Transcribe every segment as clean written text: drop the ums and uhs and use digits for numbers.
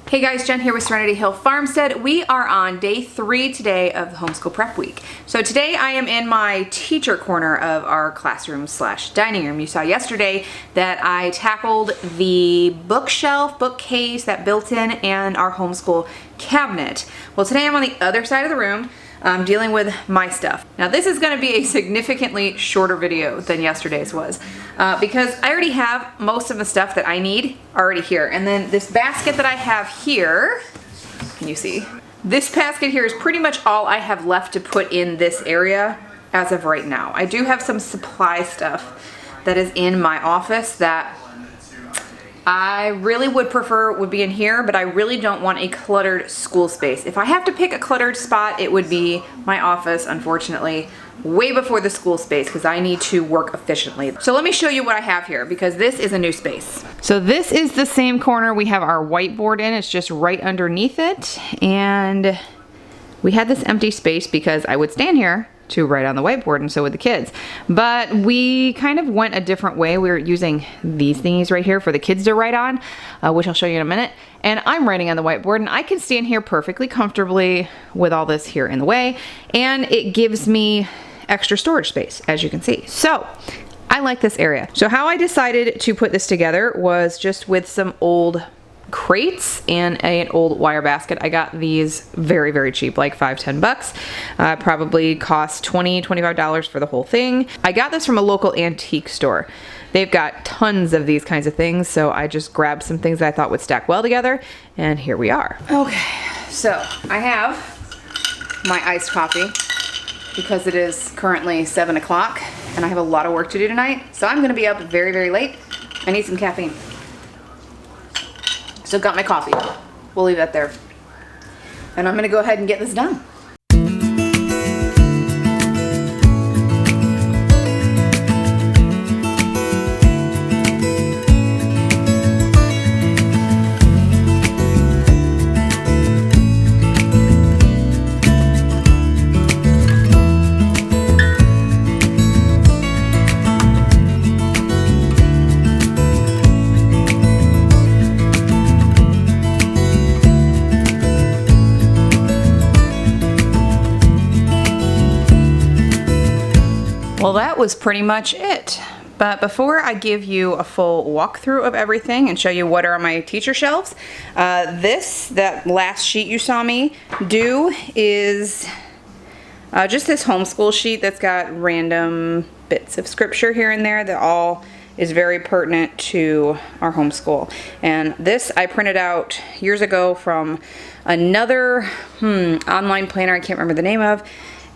Hey guys, Jen here with Serenity Hill Farmstead. We are on day 3 today of homeschool prep week. So today I am in my teacher corner of our classroom slash dining room. You saw yesterday that I tackled the bookcase, that built-in, and our homeschool cabinet. Well, today I'm on the other side of the room. Dealing with my stuff. Now this is going to be a significantly shorter video than yesterday's was because I already have most of the stuff that I need already here. And then this basket that I have here, can you see? This basket here is pretty much all I have left to put in this area as of right now. I do have some supply stuff that is in my office that I really would prefer would be in here, but I really don't want a cluttered school space. If I have to pick a cluttered spot, it would be my office, unfortunately, way before the school space because I need to work efficiently. So let me show you what I have here because this is a new space. So this is the same corner we have our whiteboard in. It's just right underneath it. And we had this empty space because I would stand here to write on the whiteboard, and so would the kids. But we kind of went a different way. We were using these thingies right here for the kids to write on, which I'll show you in a minute. And I'm writing on the whiteboard, and I can stand here perfectly comfortably with all this here in the way, and it gives me extra storage space, as you can see. So I like this area. So how I decided to put this together was just with some old crates and an old wire basket. I got these very, very cheap, like $5–10 bucks. Probably cost $20–25 for the whole thing. I got this from a local antique store. They've got tons of these kinds of things, so I just grabbed some things that I thought would stack well together, and here we are. Okay, so I have my iced coffee because it is currently 7 o'clock and I have a lot of work to do tonight, so I'm gonna be up very, very late. I need some caffeine. So got my coffee. We'll leave that there. And I'm gonna go ahead and get this done. Well, that was pretty much it. But before I give you a full walkthrough of everything and show you what are on my teacher shelves, that last sheet you saw me do is just this homeschool sheet that's got random bits of scripture here and there that all is very pertinent to our homeschool. And this I printed out years ago from another online planner I can't remember the name of,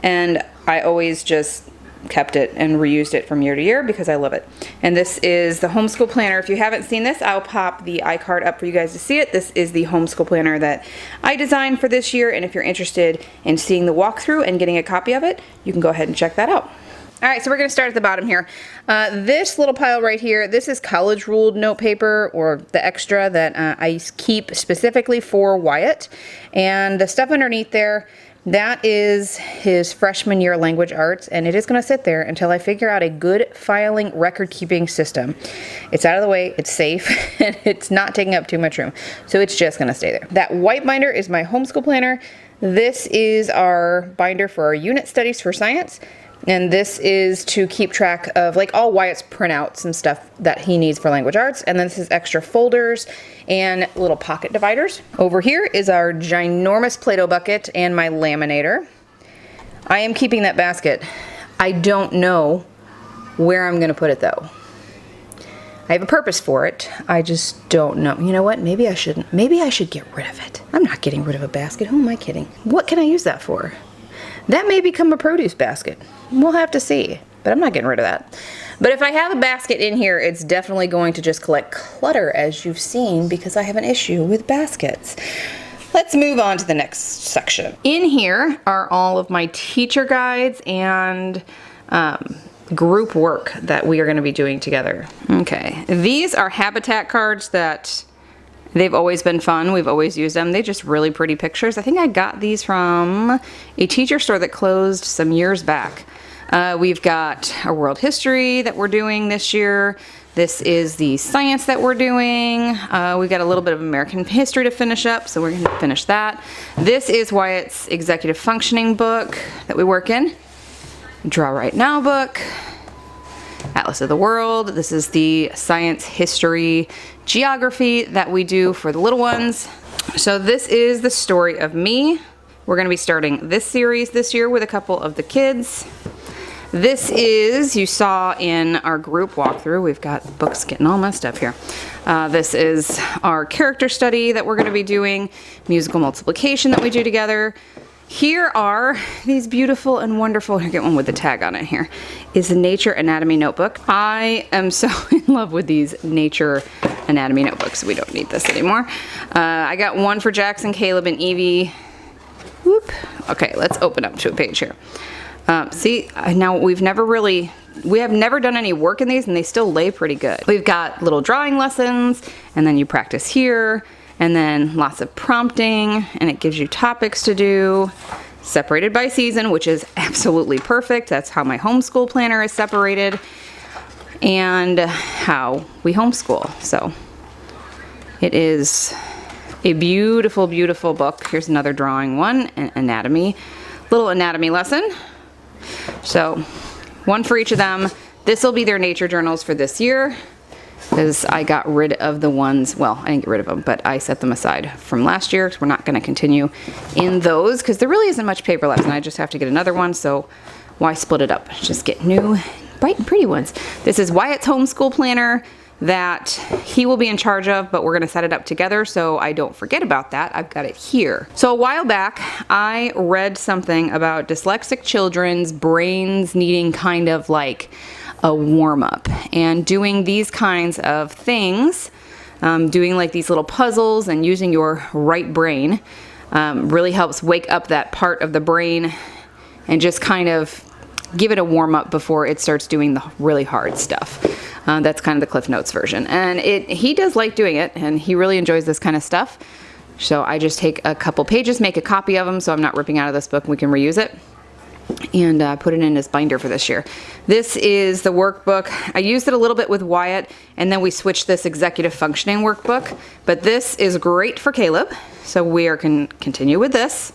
and I always just kept it and reused it from year to year because I love it. And this is the homeschool planner. If you haven't seen this, I'll pop the iCard up for you guys to see it. This is the homeschool planner that I designed for this year, and if you're interested in seeing the walkthrough and getting a copy of it, you can go ahead and check that out. All right, so we're gonna start at the bottom here. This little pile right here, this is college ruled note paper, or the extra that I keep specifically for Wyatt. And the stuff underneath there, that is his freshman year language arts, and it is going to sit there until I figure out a good filing record-keeping system. It's out of the way, it's safe, and it's not taking up too much room, so it's just going to stay there. That white binder is my homeschool planner. This is our binder for our unit studies for science, and this is to keep track of like all Wyatt's printouts and stuff that he needs for language arts. And then this is extra folders and little pocket dividers. Over here is our ginormous Play-Doh bucket and my laminator. I am keeping that basket. I don't know where I'm gonna put it though. I have a purpose for it. I just don't know. You know what? Maybe I shouldn't. Maybe I should get rid of it. I'm not getting rid of a basket. Who am I kidding? What can I use that for? That may become a produce basket. We'll have to see, but I'm not getting rid of that. But if I have a basket in here, it's definitely going to just collect clutter, as you've seen, because I have an issue with baskets. Let's move on to the next section. In here are all of my teacher guides and group work that we are going to be doing together. Okay, these are habitat cards that they've always been fun. We've always used them. They're just really pretty pictures. I think I got these from a teacher store that closed some years back. We've got our world history that we're doing this year. This is the science that we're doing. We got a little bit of American history to finish up, so we're going to finish that. This is Wyatt's executive functioning book that we work in. Draw Right Now book. Atlas of the World. This is the science, history, geography that we do for the little ones. So this is the story of me. We're going to be starting this series this year with a couple of the kids. This is, you saw in our group walkthrough, we've got books getting all messed up here. This is our character study that we're going to be doing, musical multiplication that we do together. Here are these beautiful and wonderful, here, get one with the tag on it here, is the Nature Anatomy Notebook. I am so in love with these Nature Anatomy Notebooks. We don't need this anymore. I got one for Jackson, Caleb, and Evie. Whoop. Okay, let's open up to a page here. See, now we have never done any work in these and they still lay pretty good. We've got little drawing lessons and then you practice here and then lots of prompting and it gives you topics to do, separated by season, which is absolutely perfect. That's how my homeschool planner is separated and how we homeschool. So it is a beautiful, beautiful book. Here's another drawing one, an anatomy, little anatomy lesson. So one for each of them. This will be their nature journals for this year because I got rid of the ones, well, I didn't get rid of them, but I set them aside from last year because we're not going to continue in those because there really isn't much paper left and I just have to get another one, so why split it up? Just get new, bright and pretty ones. This is Wyatt's homeschool planner that he will be in charge of, but we're gonna set it up together so I don't forget about that. I've got it here. So a while back, I read something about dyslexic children's brains needing kind of like a warm-up and doing these kinds of things, doing like these little puzzles and using your right brain really helps wake up that part of the brain and just kind of give it a warm-up before it starts doing the really hard stuff. That's kind of the Cliff Notes version. And he does like doing it, and he really enjoys this kind of stuff. So I just take a couple pages, make a copy of them so I'm not ripping out of this book and we can reuse it. And put it in his binder for this year. This is the workbook. I used it a little bit with Wyatt, and then we switched this executive functioning workbook. But this is great for Caleb, so we are continue with this.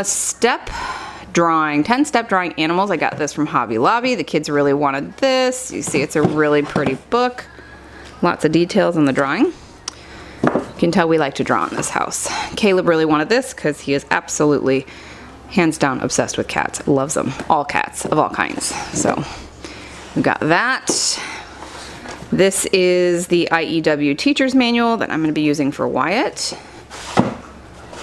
Step drawing, 10-step drawing animals. I got this from Hobby Lobby. The kids really wanted this. You see, it's a really pretty book. Lots of details on the drawing. You can tell we like to draw in this house. Caleb really wanted this because he is absolutely, hands down, obsessed with cats. Loves them. All cats of all kinds. So we've got that. This is the IEW Teacher's Manual that I'm going to be using for Wyatt.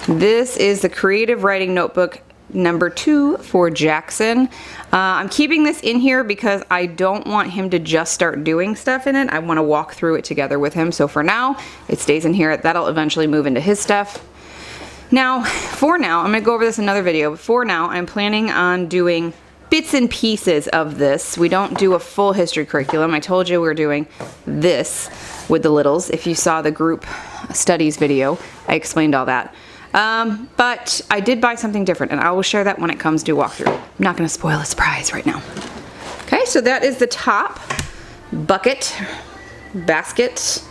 This is the Creative Writing Notebook number 2 for Jackson. I'm keeping this in here because I don't want him to just start doing stuff in it. I want to walk through it together with him. So for now, it stays in here. That'll eventually move into his stuff. Now, I'm going to go over this in another video, but for now, I'm planning on doing bits and pieces of this. We don't do a full history curriculum. I told you we were doing this with the littles. If you saw the group studies video, I explained all that. But I did buy something different, and I will share that when it comes to walkthrough. I'm not going to spoil a surprise right now. Okay, so that is the top bucket, basket,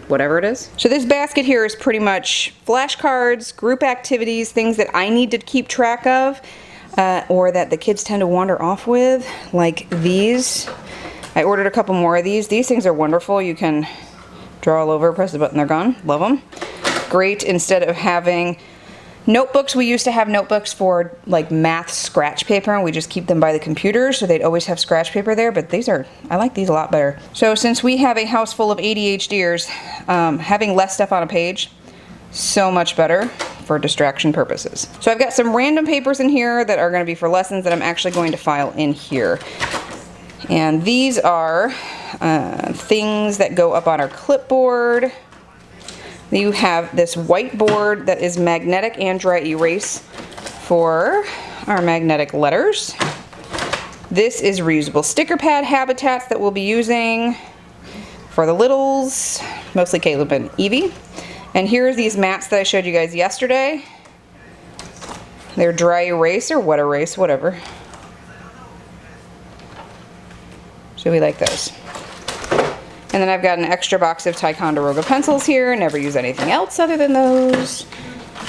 whatever it is. So this basket here is pretty much flashcards, group activities, things that I need to keep track of, or that the kids tend to wander off with, like these. I ordered a couple more of these. These things are wonderful. You can draw all over, press the button, they're gone. Love them. Great instead of having notebooks. We used to have notebooks for like math scratch paper, and we just keep them by the computer, so they'd always have scratch paper there, but I like these a lot better. So since we have a house full of ADHDers, having less stuff on a page, so much better for distraction purposes. So I've got some random papers in here that are going to be for lessons that I'm actually going to file in here. And these are things that go up on our clipboard. You have this whiteboard that is magnetic and dry erase for our magnetic letters. This is reusable sticker pad habitats that we'll be using for the littles, mostly Caleb and Evie. And here are these mats that I showed you guys yesterday. They're dry erase or wet erase, whatever. So we like those. And then I've got an extra box of Ticonderoga pencils here. Never use anything else other than those.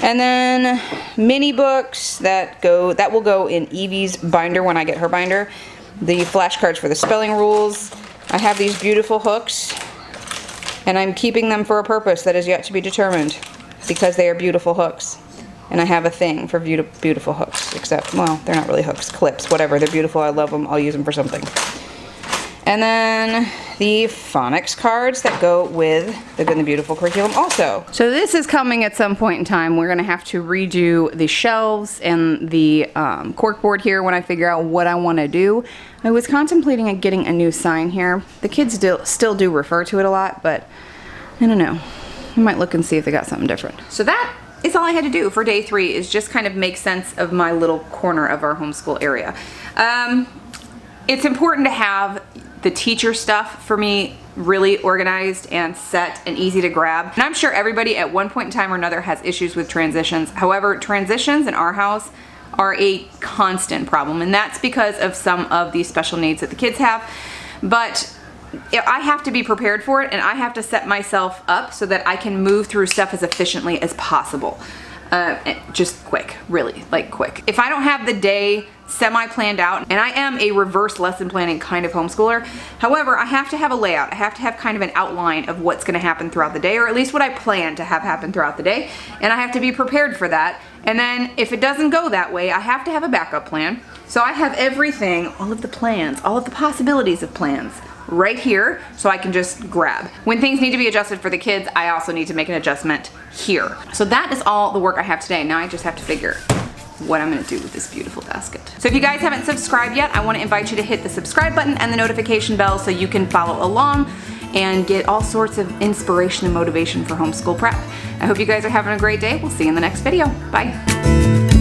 And then mini books that will go in Evie's binder when I get her binder. The flashcards for the spelling rules. I have these beautiful hooks, and I'm keeping them for a purpose that is yet to be determined, because they are beautiful hooks. And I have a thing for beautiful hooks, except, well, they're not really hooks, clips, whatever. They're beautiful, I love them, I'll use them for something. And then the phonics cards that go with the Good and the Beautiful curriculum also. So this is coming at some point in time. We're gonna have to redo the shelves and the corkboard here when I figure out what I wanna do. I was contemplating getting a new sign here. The kids still do refer to it a lot, but I don't know. I might look and see if they got something different. So that is all I had to do for day 3, is just kind of make sense of my little corner of our homeschool area. It's important to have the teacher stuff for me really organized and set and easy to grab. And I'm sure everybody at one point in time or another has issues with transitions. However, transitions in our house are a constant problem, and that's because of some of the special needs that the kids have. But I have to be prepared for it, and I have to set myself up so that I can move through stuff as efficiently as possible. Just quick, really, like quick. If I don't have the day semi-planned out, and I am a reverse lesson planning kind of homeschooler, however, I have to have a layout. I have to have kind of an outline of what's gonna happen throughout the day, or at least what I plan to have happen throughout the day, and I have to be prepared for that. And then if it doesn't go that way, I have to have a backup plan. So I have everything, all of the plans, all of the possibilities of plans right here, so I can just grab. When things need to be adjusted for the kids, I also need to make an adjustment here. So that is all the work I have today. Now I just have to figure what I'm gonna do with this beautiful basket. So if you guys haven't subscribed yet, I wanna invite you to hit the subscribe button and the notification bell so you can follow along and get all sorts of inspiration and motivation for homeschool prep. I hope you guys are having a great day. We'll see you in the next video. Bye.